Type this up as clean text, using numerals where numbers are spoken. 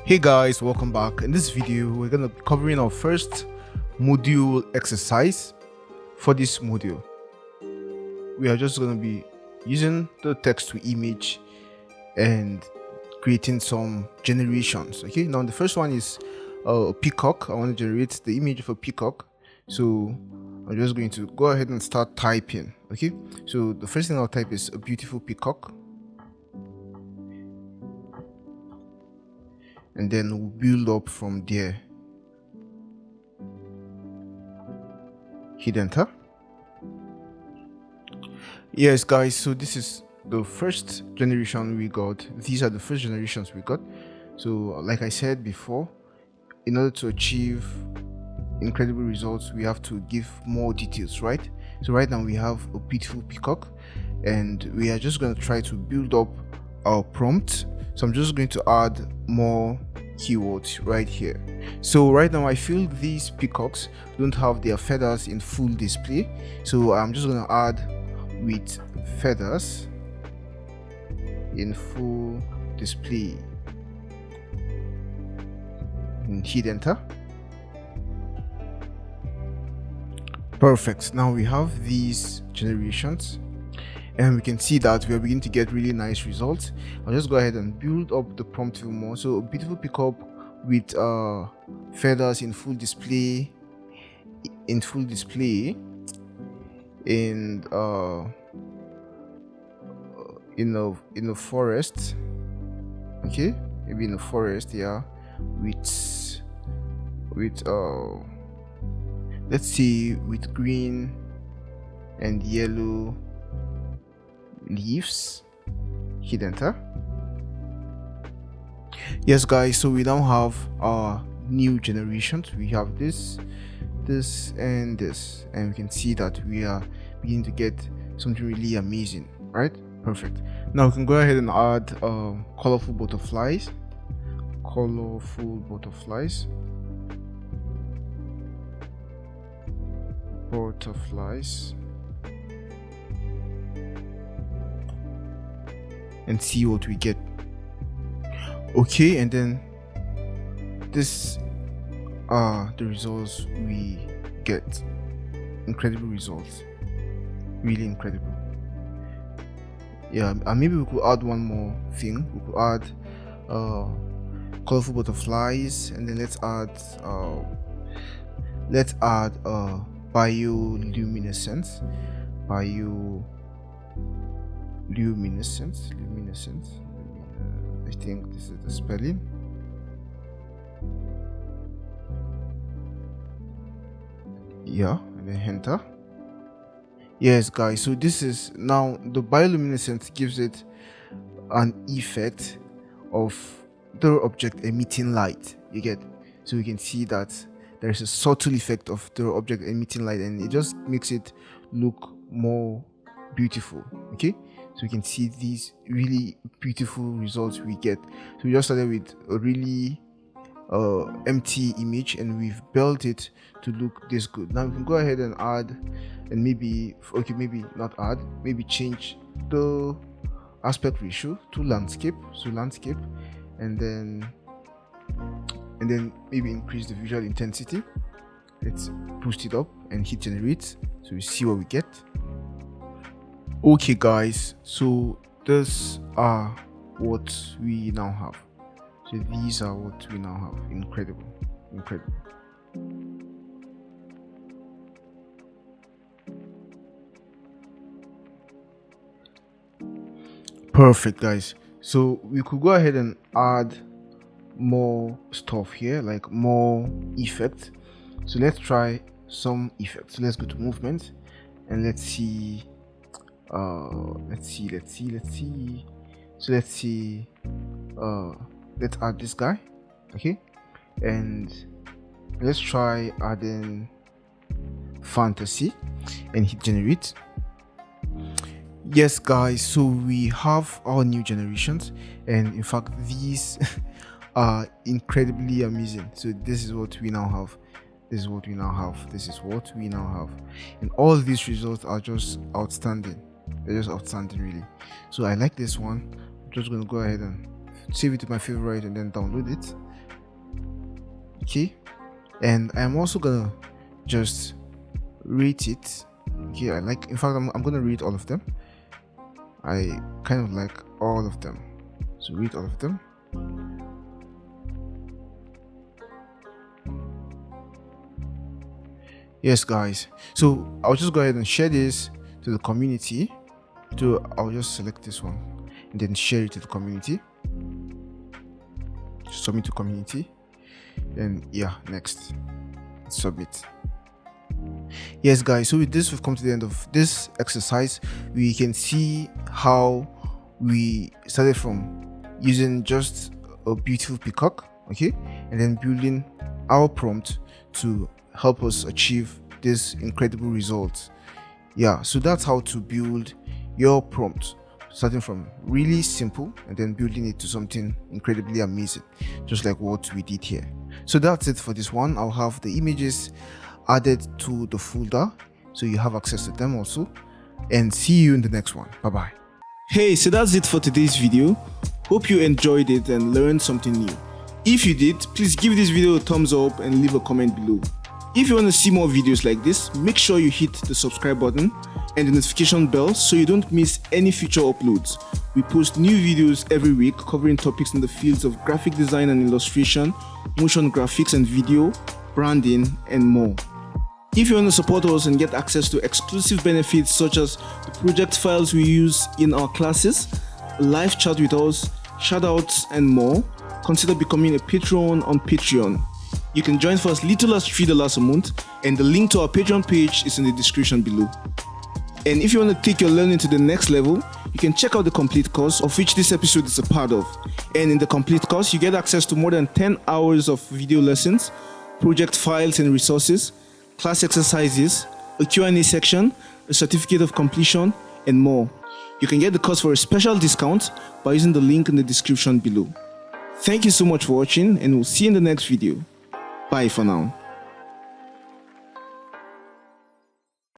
Hey guys, welcome back. In this video we're going to be covering our first module exercise. For this module we are just going to be using the text to image and creating some generations. Okay, now the first one is a peacock. I want to generate the image of a peacock, so I'm just going to go ahead and start typing. Okay, so the first thing I'll type is a beautiful peacock, and then we'll build up from there. Hit enter. Yes guys, so this is the first generation we got. These are the first generations we got. So like I said before, in order to achieve incredible results we have to give more details, right? So right now we have a beautiful peacock and we are just going to try to build up our prompt. So I'm just going to add more keywords right here. So right now I feel these peacocks don't have their feathers in full display, so I'm just going to add with feathers in full display and hit enter. Perfect. Now we have these generations and we can see that we are beginning to get really nice results. I'll just go ahead and build up the prompt a little more. So a beautiful peacock with feathers in full display, and in a forest. Okay, maybe in a forest, yeah, with let's see, with green and yellow leaves. Hit enter. Yes guys, so we now have our new generations. We have this and this, and we can see that we are beginning to get something really amazing, right? Perfect. Now we can go ahead and add colorful butterflies and see what we get. Okay, and then this are the results we get. Incredible results, really incredible. Yeah, and maybe we could add one more thing. We could add colorful butterflies, and then let's add bioluminescence. I think this is the spelling. Yeah, and then enter. Yes guys, so this is now the bioluminescence gives it an effect of the object emitting light. You get, so we can see that there is a subtle effect of the object emitting light, and it just makes it look more beautiful. Okay, so we can see these really beautiful results we get. So we just started with a really empty image and we've built it to look this good. Now we can go ahead and add, and maybe change the aspect ratio to landscape, and then maybe increase the visual intensity. Let's boost it up and hit generate, so we see what we get. Okay guys, so these are what we now have. So these are what we now have. Incredible. Perfect guys, so we could go ahead and add more stuff here, like more effects. So let's try some effects. So let's go to movement and let's see. Let's add this guy. Okay, and let's try adding fantasy and hit generate. Yes guys, so we have our new generations, and in fact these are incredibly amazing. So this is what we now have, and all these results are just outstanding. They're just outstanding really. So I like this one. I'm just going to go ahead and save it to my favorite, and then download it. Okay, and I'm also gonna just rate it. Okay, in fact, I'm gonna rate all of them. I kind of like all of them, so rate all of them. Yes, guys, so I'll just go ahead and share this to the community. So I'll just select this one and then share it to the community, submit to community, and yeah, next, submit. Yes, guys, so with this we've come to the end of this exercise. We can see how we started from using just a beautiful peacock, okay, and then building our prompt to help us achieve this incredible result. Yeah, so that's how to build your prompt, starting from really simple and then building it to something incredibly amazing, just like what we did here. So that's it for this one. I'll have the images added to the folder so you have access to them also, and see you in the next one. Bye bye. Hey, so that's it for today's video. Hope you enjoyed it and learned something new. If you did, please give this video a thumbs up and leave a comment below. If you want to see more videos like this, make sure you hit the subscribe button and the notification bell so you don't miss any future uploads. We post new videos every week covering topics in the fields of graphic design and illustration, motion graphics and video, branding, and more. If you want to support us and get access to exclusive benefits such as the project files we use in our classes, live chat with us, shoutouts, and more, consider becoming a patron on Patreon. You can join for as little as $3 a month, and the link to our Patreon page is in the description below. And if you want to take your learning to the next level, you can check out the complete course, of which this episode is a part of. And in the complete course, you get access to more than 10 hours of video lessons, project files and resources, class exercises, a Q&A section, a certificate of completion, and more. You can get the course for a special discount by using the link in the description below. Thank you so much for watching, and we'll see you in the next video. Bye for now.